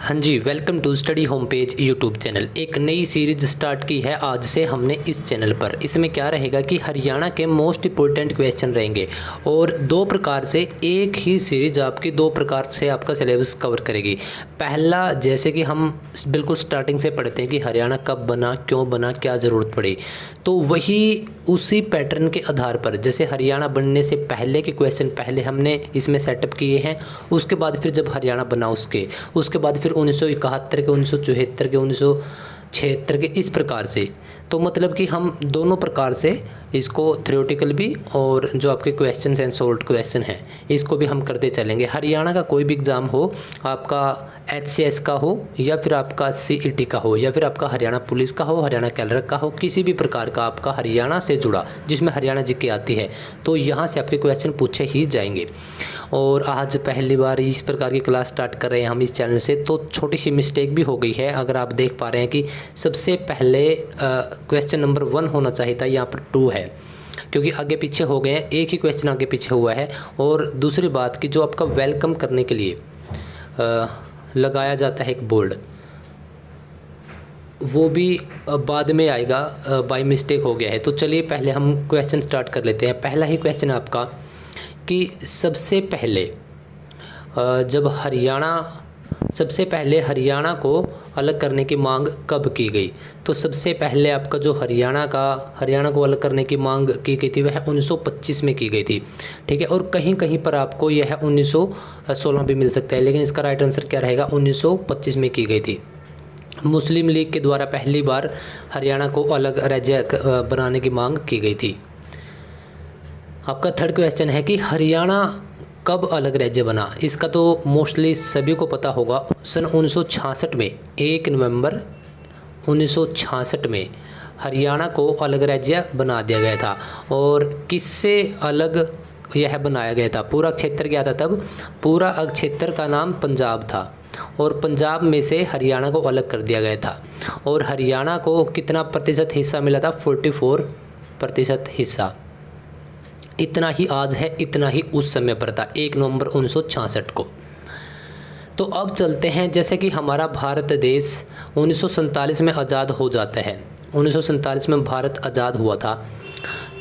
हाँ जी, welcome to study home page YouTube channel. एक नई सीरीज स्टार्ट की है आज से हमने इस चैनल पर। इसमें क्या रहेगा कि हरियाणा के मोस्ट इंपॉर्टेंट क्वेश्चन रहेंगे और दो प्रकार से एक ही सीरीज आपकी दो प्रकार से आपका सिलेबस कवर करेगी। पहला, जैसे कि हम बिल्कुल स्टार्टिंग से पढ़ते हैं कि हरियाणा कब बना, क्यों बना, क्या ज़रूरत पड़ी, तो वही उसी पैटर्न के आधार पर जैसे हरियाणा बनने से पहले के क्वेश्चन पहले हमने इसमें सेटअप किए हैं, उसके बाद फिर जब हरियाणा बना उसके बाद फिर 1971 के, 1974 के, 1976 के, इस प्रकार से। तो मतलब कि हम दोनों प्रकार से इसको थ्योरेटिकल भी और जो आपके क्वेश्चन एंड सोल्व्ड क्वेश्चन हैं इसको भी हम करते चलेंगे। हरियाणा का कोई भी एग्ज़ाम हो, आपका HCS का हो या फिर आपका CET का हो या फिर आपका हरियाणा पुलिस का हो, हरियाणा कैलर का हो, किसी भी प्रकार का आपका हरियाणा से जुड़ा जिसमें हरियाणा जीके आती है, तो यहाँ से आपके क्वेश्चन पूछे ही जाएंगे। और आज पहली बार इस प्रकार की क्लास स्टार्ट कर रहे हैं हम इस चैनल से, तो छोटी सी मिस्टेक भी हो गई है। अगर आप देख पा रहे हैं कि सबसे पहले क्वेश्चन नंबर 1 होना चाहिए था, यहाँ पर 2 है क्योंकि आगे पीछे हो गए हैं, एक ही क्वेश्चन आगे पीछे हुआ है। और दूसरी बात कि जो आपका वेलकम करने के लिए लगाया जाता है एक बोर्ड, वो भी बाद में आएगा, बाय मिस्टेक हो गया है। तो चलिए पहले हम क्वेश्चन स्टार्ट कर लेते हैं। पहला ही क्वेश्चन आपका कि सबसे पहले हरियाणा को अलग करने की मांग कब की गई। तो सबसे पहले आपका जो हरियाणा को अलग करने की मांग की गई थी वह 1925 में की गई थी, ठीक है। और कहीं कहीं पर आपको यह 1916 भी मिल सकता है, लेकिन इसका राइट आंसर क्या रहेगा, 1925 में की गई थी। मुस्लिम लीग के द्वारा पहली बार हरियाणा को अलग राज्य बनाने की मांग की गई थी। आपका थर्ड क्वेश्चन है कि हरियाणा कब अलग राज्य बना। इसका तो मोस्टली सभी को पता होगा, सन 1966 में 1 नवंबर 1966 में हरियाणा को अलग राज्य बना दिया गया था। और किससे अलग यह बनाया गया था, पूरा क्षेत्र क्या था तब, पूरा क्षेत्र का नाम पंजाब था और पंजाब में से हरियाणा को अलग कर दिया गया था। और हरियाणा को कितना प्रतिशत हिस्सा मिला था, 44% हिस्सा। इतना ही आज है, इतना ही उस समय पर था, 1 नवंबर 1966 को। तो अब चलते हैं, जैसे कि हमारा भारत देश 1947 में आज़ाद हो जाता है। 1947 में भारत आज़ाद हुआ था,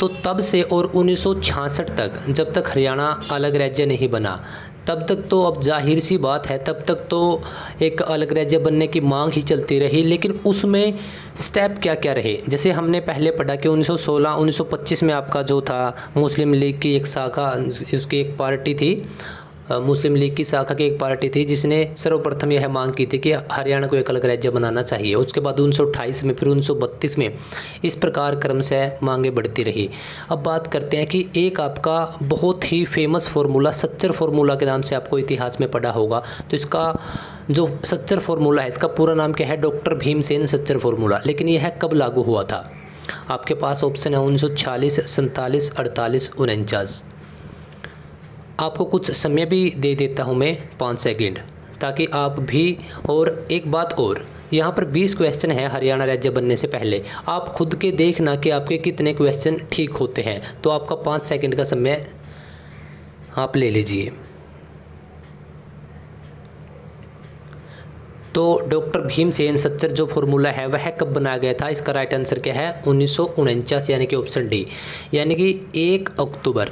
तो तब से और 1966 तक, जब तक हरियाणा अलग राज्य नहीं बना तब तक तो अब जाहिर सी बात है, तब तक तो एक अलग राज्य बनने की मांग ही चलती रही। लेकिन उसमें स्टेप क्या क्या रहे, जैसे हमने पहले पढ़ा कि 1916 1925 में आपका जो था मुस्लिम लीग की एक शाखा, उसकी एक पार्टी थी, मुस्लिम लीग की शाखा की एक पार्टी थी जिसने सर्वप्रथम यह मांग की थी कि हरियाणा को एक अलग राज्य बनाना चाहिए। उसके बाद 1928 में, फिर 1932 में, इस प्रकार क्रम से मांगें बढ़ती रही। अब बात करते हैं कि एक आपका बहुत ही फेमस फार्मूला, सच्चर फार्मूला के नाम से आपको इतिहास में पढ़ा होगा। तो इसका जो सच्चर फार्मूला है, इसका पूरा नाम क्या है, डॉक्टर भीमसेन सच्चर फार्मूला। लेकिन यह कब लागू हुआ था, आपके पास ऑप्शन है 1946, 47, 48, 49। आपको कुछ समय भी दे देता हूँ मैं, 5 सेकंड, ताकि आप भी। और एक बात और, यहाँ पर 20 क्वेश्चन है हरियाणा राज्य बनने से पहले। आप खुद के देखना कि आपके कितने क्वेश्चन ठीक होते हैं। तो आपका 5 सेकंड का समय आप ले लीजिए। तो डॉक्टर भीमसेन सच्चर जो फार्मूला है वह कब बनाया गया था, इसका राइट आंसर क्या है, 1949, यानी कि ऑप्शन डी, यानी कि 1 अक्टूबर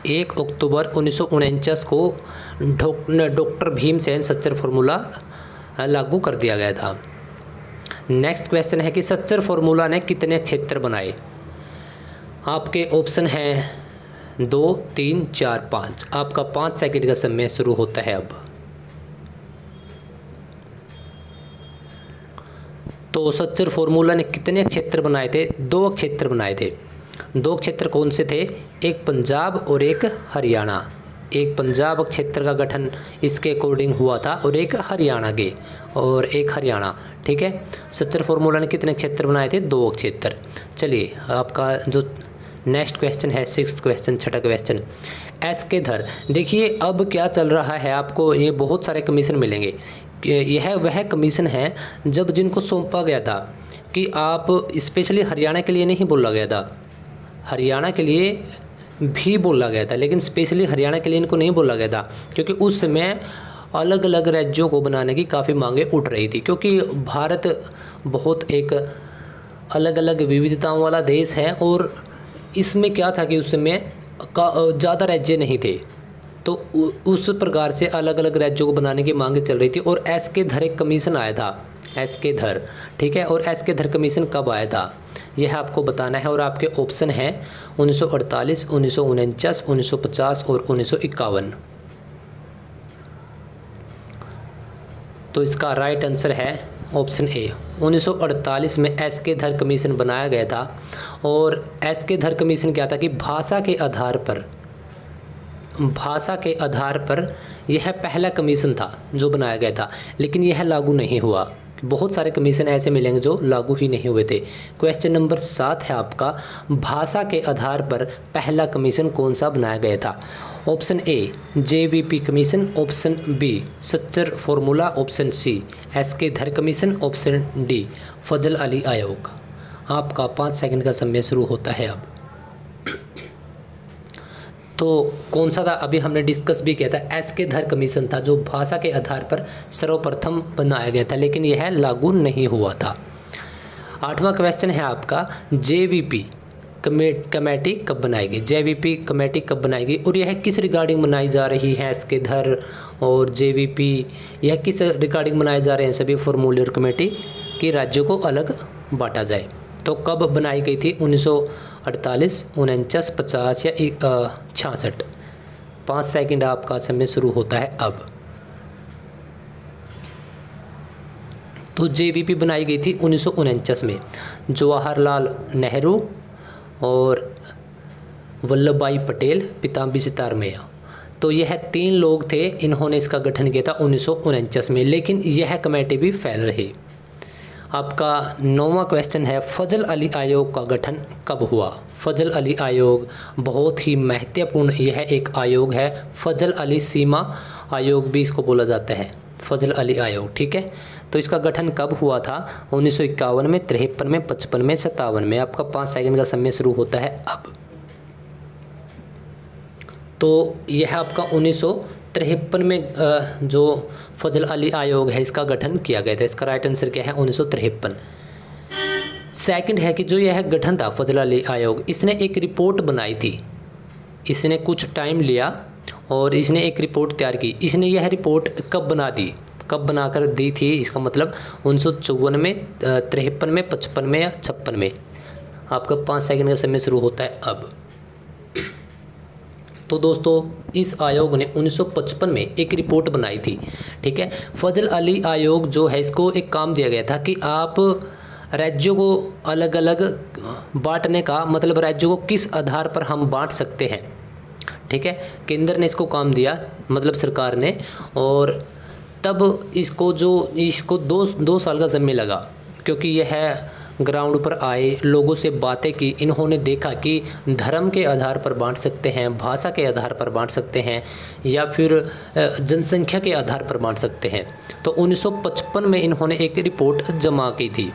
1949 को डॉक्टर भीमसेन सच्चर फार्मूला लागू कर दिया गया था। नेक्स्ट क्वेश्चन है कि सच्चर फार्मूला ने कितने क्षेत्र बनाए। आपके ऑप्शन हैं 2, 3, 4, 5। आपका 5 सेकंड का समय शुरू होता है अब। तो सच्चर फार्मूला ने कितने क्षेत्र बनाए थे, 2 क्षेत्र बनाए थे। 2 क्षेत्र कौन से थे, एक पंजाब और एक हरियाणा। एक पंजाब क्षेत्र का गठन इसके अकॉर्डिंग हुआ था और एक हरियाणा के, और एक हरियाणा, ठीक है। सच्चर फार्मूला ने कितने क्षेत्र बनाए थे, 2 क्षेत्र। चलिए आपका जो नेक्स्ट क्वेश्चन है, 6th क्वेश्चन, छठा क्वेश्चन, एस के धर। देखिए अब क्या चल रहा है, आपको ये बहुत सारे कमीशन मिलेंगे। यह वह कमीशन है जब जिनको सौंपा गया था कि आप, स्पेशली हरियाणा के लिए नहीं बोला गया था, हरियाणा के लिए भी बोला गया था, लेकिन स्पेशली हरियाणा के लिए इनको नहीं बोला गया था क्योंकि उस समय अलग अलग राज्यों को बनाने की काफ़ी मांगें उठ रही थी, क्योंकि भारत बहुत एक अलग अलग विविधताओं वाला देश है और इसमें क्या था कि उस समय ज़्यादा राज्य नहीं थे, तो उस प्रकार से अलग अलग राज्यों को बनाने की मांग चल रही थी। और एस के धर एक कमीशन आया था, एस के धर, ठीक है। और एस के धर कमीशन कब आया था यह आपको बताना है, और आपके ऑप्शन हैं 1948, 1949, 1950 और 1951। तो इसका राइट आंसर है ऑप्शन ए। 1948 में एस के धर कमीशन बनाया गया था, और एस के धर कमीशन क्या था कि भाषा के आधार पर यह पहला कमीशन था जो बनाया गया था, लेकिन यह लागू नहीं हुआ। बहुत सारे कमीशन ऐसे मिलेंगे जो लागू ही नहीं हुए थे। क्वेश्चन नंबर 7 है आपका, भाषा के आधार पर पहला कमीशन कौन सा बनाया गया था? Option A JVP commission, option B Sachar formula, option C S K Dhar commission, option D Fazal Ali आयोग। आपका 5 सेकंड का समय शुरू होता है अब। तो कौन सा था? अभी हमने डिस्कस भी किया था, एस के धर कमीशन था जो भाषा के आधार पर सर्वप्रथम बनाया गया था, लेकिन यह लागू नहीं हुआ था। 8वां क्वेश्चन है आपका, JVP कमेटी कब बनाएगी? JVP कमेटी कब बनाएगी और यह किस रिगार्डिंग बनाई जा रही है? एस के धर और JVP यह किस रिगार्डिंग बनाए जा रहे हैं? सभी फॉर्मूले और कमेटी कि राज्यों को अलग बांटा जाए। तो कब बनाई गई थी? 1948, 49, 50 या 66। 5 सेकंड आपका समय शुरू होता है अब। तो JVP बनाई गई थी 1949 में। जवाहरलाल नेहरू और वल्लभ भाई पटेल, पिताम्बी सितारमैया, तो यह 3 लोग थे, इन्होंने इसका गठन किया था 1949 में, लेकिन यह कमेटी भी फेल रही। आपका 9वां क्वेश्चन है, फजल अली आयोग का गठन कब हुआ? फजल अली आयोग बहुत ही महत्वपूर्ण यह एक आयोग है, फजल अली सीमा आयोग भी इसको बोला जाता है, फजल अली आयोग, ठीक है। तो इसका गठन कब हुआ था? 1951 में, 53 में, 55 में, 57 में। आपका 5 सेकंड का समय शुरू होता है अब। तो यह आपका 1953 में जो फजल अली आयोग है इसका गठन किया गया था। इसका राइट आंसर क्या है? 1953। सेकंड है कि जो यह गठन था फजल अली आयोग, इसने एक रिपोर्ट बनाई थी, इसने कुछ टाइम लिया और इसने एक रिपोर्ट तैयार की। इसने यह रिपोर्ट कब बना दी, कब बनाकर दी थी? इसका मतलब 1954 में, 53 में, 55 में या 56 में। आपका 5 सेकंड का समय शुरू होता है अब। तो दोस्तों इस आयोग ने 1955 में एक रिपोर्ट बनाई थी, ठीक है। फजल अली आयोग जो है इसको एक काम दिया गया था कि आप राज्यों को अलग अलग बांटने का, मतलब राज्यों को किस आधार पर हम बांट सकते हैं, ठीक है। केंद्र ने इसको काम दिया, मतलब सरकार ने, और तब इसको दो साल का समय लगा, क्योंकि यह ग्राउंड पर आए, लोगों से बातें की, इन्होंने देखा कि धर्म के आधार पर बांट सकते हैं, भाषा के आधार पर बांट सकते हैं, या फिर जनसंख्या के आधार पर बांट सकते हैं। तो 1955 में इन्होंने एक रिपोर्ट जमा की थी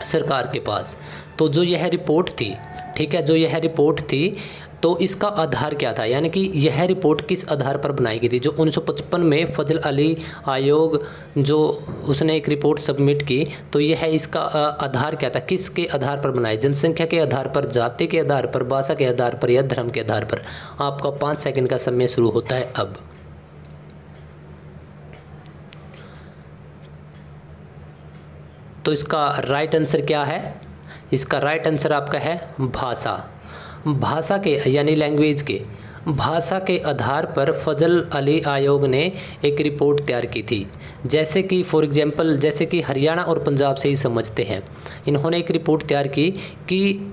सरकार के पास। तो जो यह रिपोर्ट थी, ठीक है, जो यह रिपोर्ट थी, तो इसका आधार क्या था, यानी कि यह रिपोर्ट किस आधार पर बनाई गई थी? जो 1955 में फजल अली आयोग जो उसने एक रिपोर्ट सबमिट की, तो यह इसका आधार क्या था, किसके आधार पर बनाई? जनसंख्या के आधार पर, जाति के आधार पर, भाषा के आधार पर या धर्म के आधार पर? आपका 5 सेकंड का समय शुरू होता है अब। तो इसका राइट आंसर क्या है? इसका राइट आंसर आपका है भाषा के, यानी लैंग्वेज के, भाषा के आधार पर फजल अली आयोग ने एक रिपोर्ट तैयार की थी। जैसे कि फॉर एग्जांपल, जैसे कि हरियाणा और पंजाब से ही समझते हैं, इन्होंने एक रिपोर्ट तैयार की कि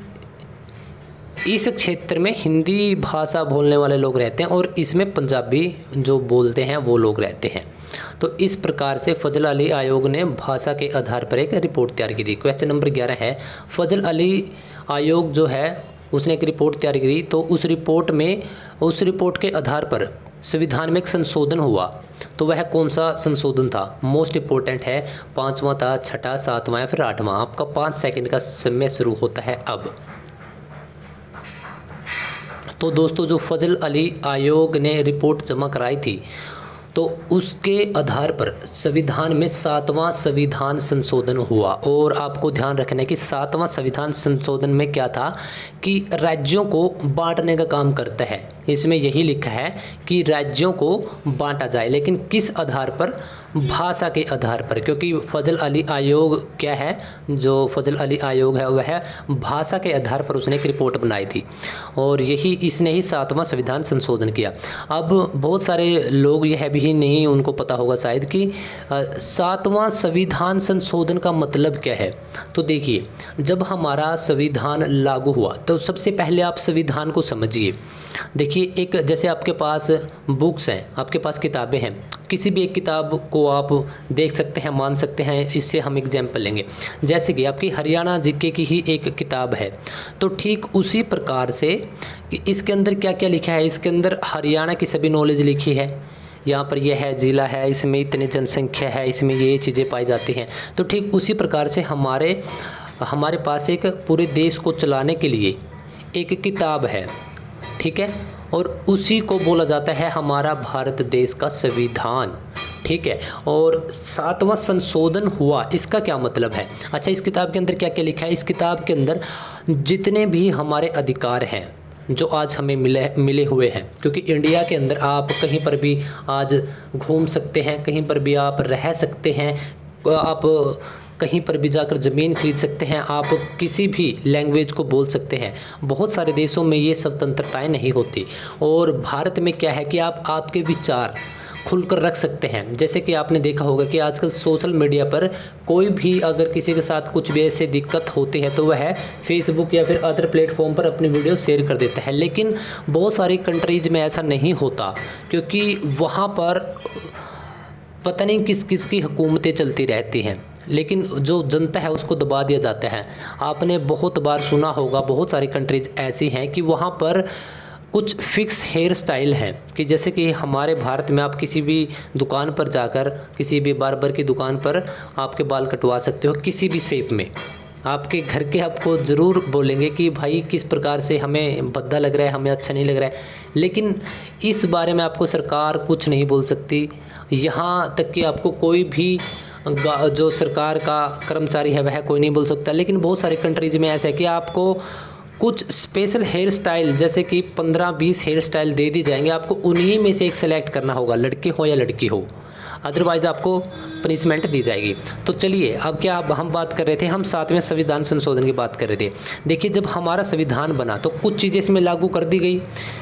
इस क्षेत्र में हिंदी भाषा बोलने वाले लोग रहते हैं और इसमें पंजाबी जो बोलते हैं वो लोग रहते हैं। तो इस प्रकार से फजल अली आयोग ने भाषा के आधार पर एक रिपोर्ट तैयार की थी। क्वेश्चन नंबर 11 है, फजल अली आयोग जो है उसने एक रिपोर्ट तैयार की, तो उस रिपोर्ट के आधार पर संविधान में एक संशोधन हुआ, तो वह कौन सा संशोधन था? मोस्ट इम्पोर्टेंट है, 5वां था, 6वां, 7वां या फिर 8वां? आपका 5 सेकंड का समय शुरू होता है अब। तो दोस्तों जो फजल अली आयोग ने रिपोर्ट जमा कराई थी तो उसके आधार पर संविधान में 7वां संविधान संशोधन हुआ। और आपको ध्यान रखना है कि 7वां संविधान संशोधन में क्या था कि राज्यों को बांटने का काम करता है। इसमें यही लिखा है कि राज्यों को बांटा जाए, लेकिन किस आधार पर? भाषा के आधार पर, क्योंकि फजल अली आयोग क्या है, जो फजल अली आयोग है वह भाषा के आधार पर उसने एक रिपोर्ट बनाई थी और यही इसने ही 7वां संविधान संशोधन किया। अब बहुत सारे लोग यह भी नहीं उनको पता होगा शायद कि 7वां संविधान संशोधन का मतलब क्या है। तो देखिए, जब हमारा संविधान लागू हुआ तो सबसे पहले आप संविधान को समझिए। देखिए, एक जैसे आपके पास बुक्स हैं, आपके पास किताबें हैं, किसी भी एक किताब को आप देख सकते हैं, मान सकते हैं। इससे हम एग्जाम्पल लेंगे, जैसे कि आपकी हरियाणा जीके की ही एक किताब है, तो ठीक उसी प्रकार से कि इसके अंदर क्या क्या लिखा है। इसके अंदर हरियाणा की सभी नॉलेज लिखी है, यहाँ पर यह है ज़िला है, इसमें इतनी जनसंख्या है, इसमें ये चीज़ें पाई जाती हैं। तो ठीक उसी प्रकार से हमारे पास एक पूरे देश को चलाने के लिए एक किताब है, ठीक है, और उसी को बोला जाता है हमारा भारत देश का संविधान, ठीक है। और 7वां संशोधन हुआ, इसका क्या मतलब है? अच्छा, इस किताब के अंदर क्या क्या लिखा है? इस किताब के अंदर जितने भी हमारे अधिकार हैं जो आज हमें मिले हुए हैं, क्योंकि इंडिया के अंदर आप कहीं पर भी आज घूम सकते हैं, कहीं पर भी आप रह सकते हैं, आप कहीं पर भी जाकर ज़मीन खरीद सकते हैं, आप किसी भी लैंग्वेज को बोल सकते हैं। बहुत सारे देशों में ये स्वतंत्रताएं नहीं होती और भारत में क्या है कि आप आपके विचार खुलकर रख सकते हैं। जैसे कि आपने देखा होगा कि आजकल सोशल मीडिया पर कोई भी अगर किसी के साथ कुछ भी ऐसे दिक्कत होती है तो वह फेसबुक या फिर अदर प्लेटफॉर्म पर अपनी वीडियो शेयर कर देता है, लेकिन बहुत सारी कंट्रीज़ में ऐसा नहीं होता, क्योंकि वहाँ पर पता नहीं किस किस की हुकूमतें चलती रहती हैं, लेकिन जो जनता है उसको दबा दिया जाता है। आपने बहुत बार सुना होगा, बहुत सारी कंट्रीज ऐसी हैं कि वहाँ पर कुछ फिक्स हेयर स्टाइल हैं, कि जैसे कि हमारे भारत में आप किसी भी दुकान पर जाकर, किसी भी बार्बर की दुकान पर आपके बाल कटवा सकते हो किसी भी शेप में। आपके घर के आपको ज़रूर बोलेंगे कि भाई किस प्रकार से हमें भद्दा लग रहा है, हमें अच्छा नहीं लग रहा है, लेकिन इस बारे में आपको सरकार कुछ नहीं बोल सकती। यहाँ तक कि आपको कोई भी जो सरकार का कर्मचारी है वह कोई नहीं बोल सकता। लेकिन बहुत सारी कंट्रीज़ में ऐसा है कि आपको कुछ स्पेशल हेयर स्टाइल, जैसे कि 15-20 हेयर स्टाइल दे दी जाएंगे, आपको उन्हीं में से एक सेलेक्ट करना होगा, लड़के हो या लड़की हो, अदरवाइज़ आपको पनिशमेंट दी जाएगी। तो चलिए, अब हम बात कर रहे थे, हम 7वें संविधान संशोधन की बात कर रहे थे। देखिए, जब हमारा संविधान बना तो कुछ चीज़ें इसमें लागू कर दी गई,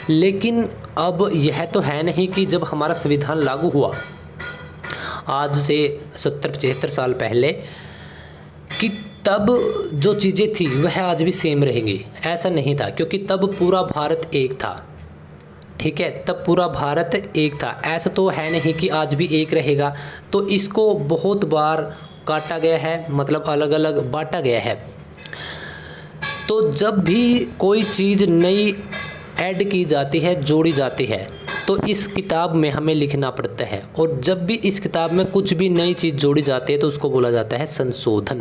लेकिन अब यह तो है नहीं कि जब हमारा संविधान लागू हुआ आज से 70-75 साल पहले कि तब जो चीज़ें थी वह आज भी सेम रहेंगी, ऐसा नहीं था, क्योंकि तब पूरा भारत एक था, ठीक है, तब पूरा भारत एक था। ऐसा तो है नहीं कि आज भी एक रहेगा, तो इसको बहुत बार काटा गया है, मतलब अलग अलग बांटा गया है। तो जब भी कोई चीज़ नई ऐड की जाती है, जोड़ी जाती है, तो इस किताब में हमें लिखना पड़ता है, और जब भी इस किताब में कुछ भी नई चीज़ जोड़ी जाती है तो उसको बोला जाता है संशोधन,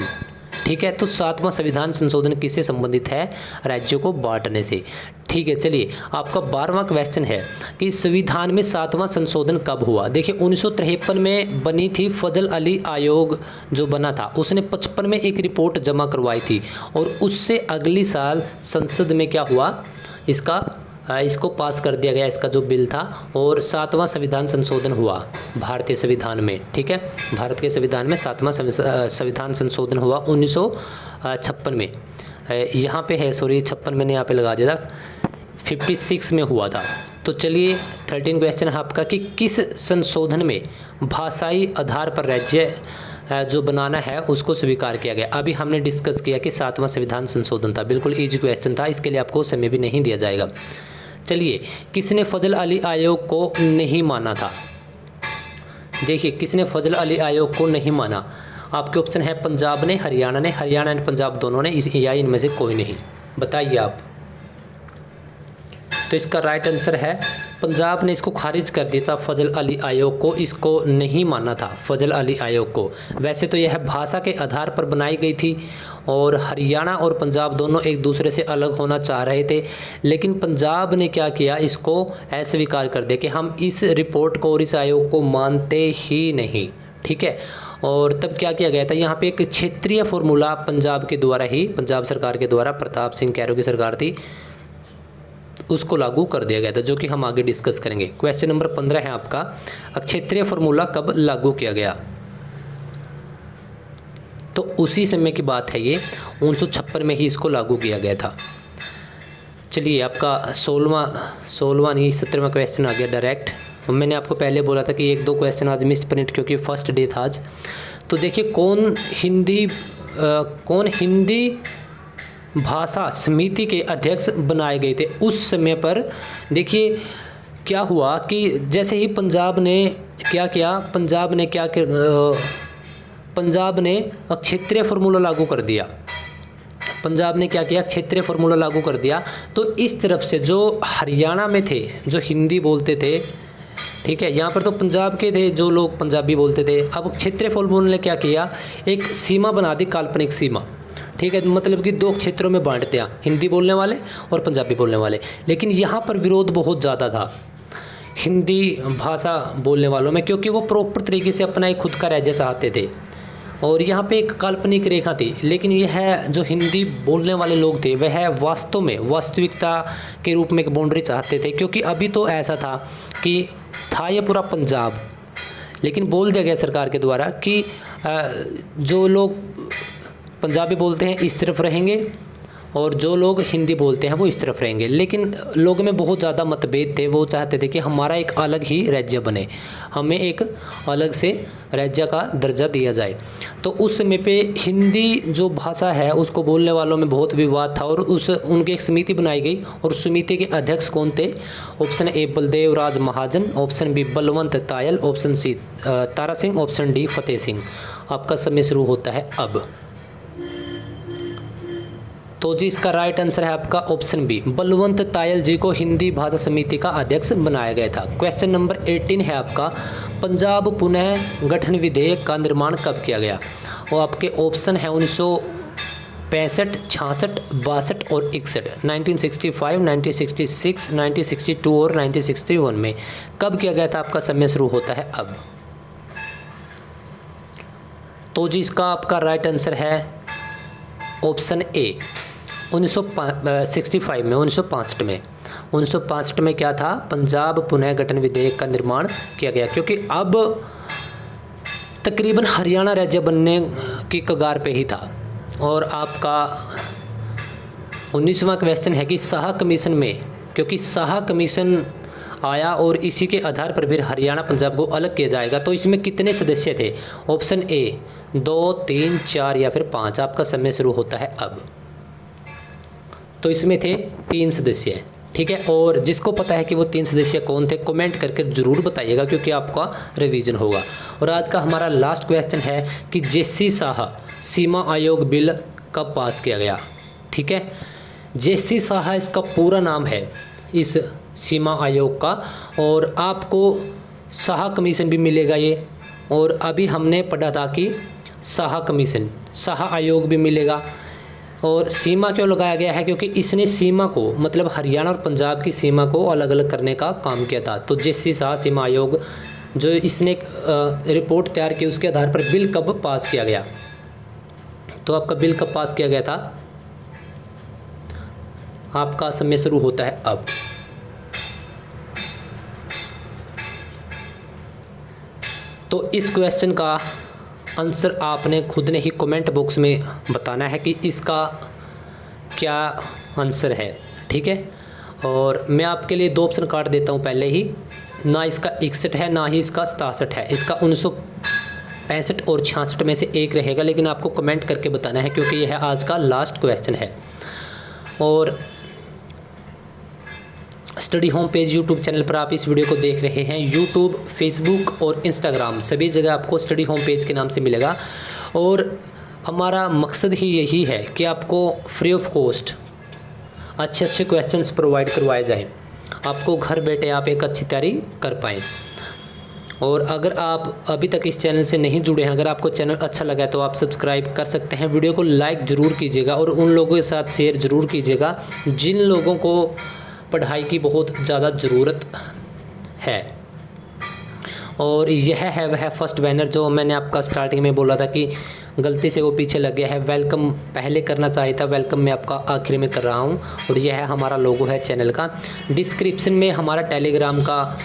ठीक है। तो 7वां संविधान संशोधन किससे संबंधित है? राज्यों को बांटने से, ठीक है। चलिए, आपका 12वां क्वेश्चन है कि संविधान में 7वां संशोधन कब हुआ? देखिए, 1953 में बनी थी फजल अली आयोग जो बना था, उसने 55 में एक रिपोर्ट जमा करवाई थी, और उससे अगली साल संसद में क्या हुआ, इसको पास कर दिया गया, इसका जो बिल था, और 7वां संविधान संशोधन हुआ भारतीय संविधान में, ठीक है। भारत के संविधान में 7वां संविधान संशोधन हुआ 1956 में। यहाँ पे है, सॉरी 56 मैंने यहाँ पे लगा दिया था, 56 में हुआ था। तो चलिए, 13 क्वेश्चन है आपका कि किस संशोधन में भाषाई आधार पर राज्य जो बनाना है उसको स्वीकार किया गया? अभी हमने डिस्कस किया कि 7वां संविधान संशोधन था, बिल्कुल ईजी क्वेश्चन था, इसके लिए आपको समय भी नहीं दिया जाएगा। चलिए, किसने फजल अली आयोग को नहीं माना था? देखिए, किसने फजल अली आयोग को नहीं माना? आपके ऑप्शन है पंजाब ने, हरियाणा ने, हरियाणा एंड पंजाब दोनों ने, या इनमें से कोई नहीं, बताइए आप। तो इसका राइट आंसर है पंजाब ने इसको खारिज कर दिया था, फजल अली आयोग को, इसको नहीं माना था फजल अली आयोग को। वैसे तो यह भाषा के आधार पर बनाई गई थी और हरियाणा और पंजाब दोनों एक दूसरे से अलग होना चाह रहे थे, लेकिन पंजाब ने क्या किया, इसको अस्वीकार कर दिया कि हम इस रिपोर्ट को और इस आयोग को मानते ही नहीं। ठीक है, और तब क्या किया गया था, यहाँ पे एक क्षेत्रीय फॉर्मूला पंजाब के द्वारा ही, पंजाब सरकार के द्वारा, प्रताप सिंह कैरो की सरकार थी, उसको लागू कर दिया गया था, जो कि हम आगे डिस्कस करेंगे। क्वेश्चन नंबर 15 है आपका, क्षेत्रीय फॉर्मूला कब लागू किया गया? तो उसी समय की बात है ये, 1956 में ही इसको लागू किया गया था। चलिए आपका 16वां नहीं 17वां क्वेश्चन आ गया डायरेक्ट। मैंने आपको पहले बोला था कि 1-2 क्वेश्चन आज मिस प्रिंट, क्योंकि फर्स्ट डे था आज। तो देखिए, कौन हिंदी भाषा समिति के अध्यक्ष बनाए गए थे उस समय पर? देखिए क्या हुआ कि जैसे ही पंजाब ने क्या किया, पंजाब ने क्षेत्रीय फार्मूला लागू कर दिया। पंजाब ने क्या किया, क्षेत्रीय फार्मूला लागू कर दिया। तो इस तरफ से जो हरियाणा में थे, जो हिंदी बोलते थे, ठीक है, यहाँ पर तो पंजाब के थे जो लोग पंजाबी बोलते थे। अब क्षेत्रीय फार्मूला ने क्या किया, एक सीमा बना दी, काल्पनिक सीमा। ठीक है, मतलब कि 2 क्षेत्रों में बांट दिया, हिंदी बोलने वाले और पंजाबी बोलने वाले। लेकिन यहाँ पर विरोध बहुत ज़्यादा था हिंदी भाषा बोलने वालों में, क्योंकि वो प्रॉपर तरीके से अपना एक खुद का राज्य चाहते थे और यहाँ पे एक काल्पनिक रेखा थी। लेकिन यह जो हिंदी बोलने वाले लोग थे वह वास्तव में वास्तविकता के रूप में एक बाउंड्री चाहते थे, क्योंकि अभी तो ऐसा था कि था ये पूरा पंजाब, लेकिन बोल दिया गया सरकार के द्वारा कि जो लोग पंजाबी बोलते हैं इस तरफ रहेंगे और जो लोग हिंदी बोलते हैं वो इस तरफ रहेंगे। लेकिन लोगों में बहुत ज़्यादा मतभेद थे, वो चाहते थे कि हमारा एक अलग ही राज्य बने, हमें एक अलग से राज्य का दर्जा दिया जाए। तो उस समय पे हिंदी जो भाषा है उसको बोलने वालों में बहुत विवाद था और उनकी एक समिति बनाई गई। और समिति के अध्यक्ष कौन थे? Option A Baldev Raj Mahajan, option B Balwant Tayal, option C Tara Singh, option D Fateh Singh. आपका समय शुरू होता है अब। तो जी इसका राइट आंसर है आपका ऑप्शन बी, बलवंत तायल जी को हिंदी भाषा समिति का अध्यक्ष बनाया गया था। क्वेश्चन नंबर 18 है आपका, पंजाब पुनः गठन विधेयक का निर्माण कब किया गया? और आपके ऑप्शन है 1965, 66, 62 और 61। 1965, 1966, 1962 और 1961 में कब किया गया था? आपका समय शुरू होता है अब। तो जी इसका आपका राइट आंसर है ऑप्शन ए, 1965 में, 1965 में क्या था? पंजाब पुनः गठन विधेयक का निर्माण किया गया, क्योंकि अब तकरीबन हरियाणा राज्य बनने की कगार पे ही था। और आपका 19वां क्वेश्चन है कि शाह कमीशन में, क्योंकि शाह कमीशन आया और इसी के आधार पर फिर हरियाणा पंजाब को अलग किया जाएगा, तो इसमें कितने सदस्य थे? ऑप्शन ए 2, 3, 4 या फिर 5। आपका समय शुरू होता है अब। तो इसमें थे 3 सदस्य, ठीक है। और जिसको पता है कि वो 3 सदस्य कौन थे, कमेंट करके ज़रूर बताइएगा, क्योंकि आपका रिवीजन होगा। और आज का हमारा लास्ट क्वेश्चन है कि जेसी शाह सीमा आयोग बिल कब पास किया गया? ठीक है, जेसी शाह इसका पूरा नाम है इस सीमा आयोग का, और आपको शाह कमीशन भी मिलेगा ये। और अभी हमने पढ़ा था कि शाह कमीशन, शाह आयोग भी मिलेगा। और सीमा क्यों लगाया गया है? क्योंकि इसने सीमा को, मतलब हरियाणा और पंजाब की सीमा को अलग अलग करने का काम किया था। तो जेसी शाह सीमा आयोग जो इसने रिपोर्ट तैयार की, उसके आधार पर बिल कब पास किया गया? तो आपका बिल कब पास किया गया था? आपका समय शुरू होता है अब। तो इस क्वेश्चन का आंसर आपने खुद ने ही कमेंट बॉक्स में बताना है कि इसका क्या आंसर है, ठीक है। और मैं आपके लिए 2 ऑप्शन काट देता हूँ पहले ही, ना इसका 61 है ना ही इसका 67 है। इसका 1965 और 66 में से एक रहेगा, लेकिन आपको कमेंट करके बताना है, क्योंकि यह आज का लास्ट क्वेश्चन है। और study home page YouTube channel पर आप इस वीडियो को देख रहे हैं। यूट्यूब, फेसबुक और इंस्टाग्राम सभी जगह आपको स्टडी होम पेज के नाम से मिलेगा। और हमारा मकसद ही यही है कि आपको फ्री ऑफ कॉस्ट अच्छे क्वेश्चंस प्रोवाइड करवाए जाएं। आपको घर बैठे आप एक अच्छी तैयारी कर पाएँ। और अगर आप अभी तक इस चैनल से नहीं जुड़े हैं, अगर आपको चैनल अच्छा लगा है तो आप सब्सक्राइब कर सकते हैं। वीडियो को लाइक ज़रूर कीजिएगा और उन लोगों के साथ शेयर ज़रूर कीजिएगा जिन लोगों को पढ़ाई की बहुत ज़्यादा ज़रूरत है। और यह है वह फर्स्ट बैनर जो मैंने आपका स्टार्टिंग में बोला था कि गलती से वो पीछे लग गया है। वेलकम पहले करना चाहिए था, वेलकम मैं आपका आखिर में कर रहा हूँ। और यह है हमारा लोगो है चैनल का। डिस्क्रिप्शन में हमारा टेलीग्राम का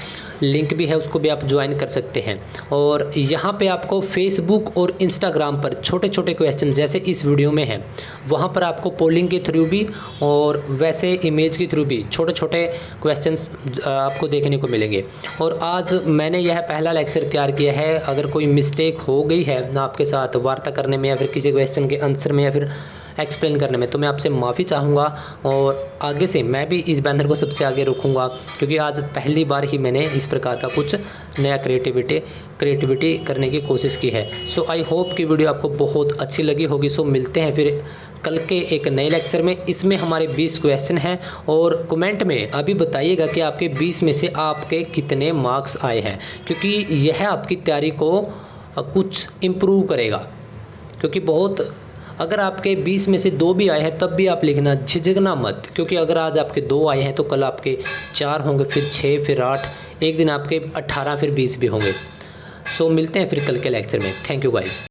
लिंक भी है, उसको भी आप ज्वाइन कर सकते हैं। और यहाँ पे आपको फेसबुक और इंस्टाग्राम पर छोटे छोटे क्वेश्चन जैसे इस वीडियो में है, वहाँ पर आपको पोलिंग के थ्रू भी और वैसे इमेज के थ्रू भी छोटे छोटे क्वेश्चंस आपको देखने को मिलेंगे। और आज मैंने यह पहला लेक्चर तैयार किया है। अगर कोई मिस्टेक हो गई है ना आपके साथ वार्ता करने में या फिर किसी क्वेश्चन के आंसर में या फिर एक्सप्लेन करने में, तो मैं आपसे माफ़ी चाहूँगा। और आगे से मैं भी इस बैनर को सबसे आगे रखूँगा, क्योंकि आज पहली बार ही मैंने इस प्रकार का कुछ नया क्रिएटिविटी करने की कोशिश की है। सो आई होप कि वीडियो आपको बहुत अच्छी लगी होगी। सो मिलते हैं फिर कल के एक नए लेक्चर में। इसमें हमारे 20 क्वेश्चन हैं और कमेंट में अभी बताइएगा कि आपके 20 में से आपके कितने मार्क्स आए हैं, क्योंकि यह आपकी तैयारी को कुछ इम्प्रूव करेगा। क्योंकि बहुत अगर आपके 20 में से 2 भी आए हैं तब भी आप लिखना, झिझकना मत, क्योंकि अगर आज आपके 2 आए हैं तो कल आपके 4 होंगे, फिर 6, फिर 8, एक दिन आपके 18, फिर 20 भी होंगे। सो मिलते हैं फिर कल के लेक्चर में। Thank you guys.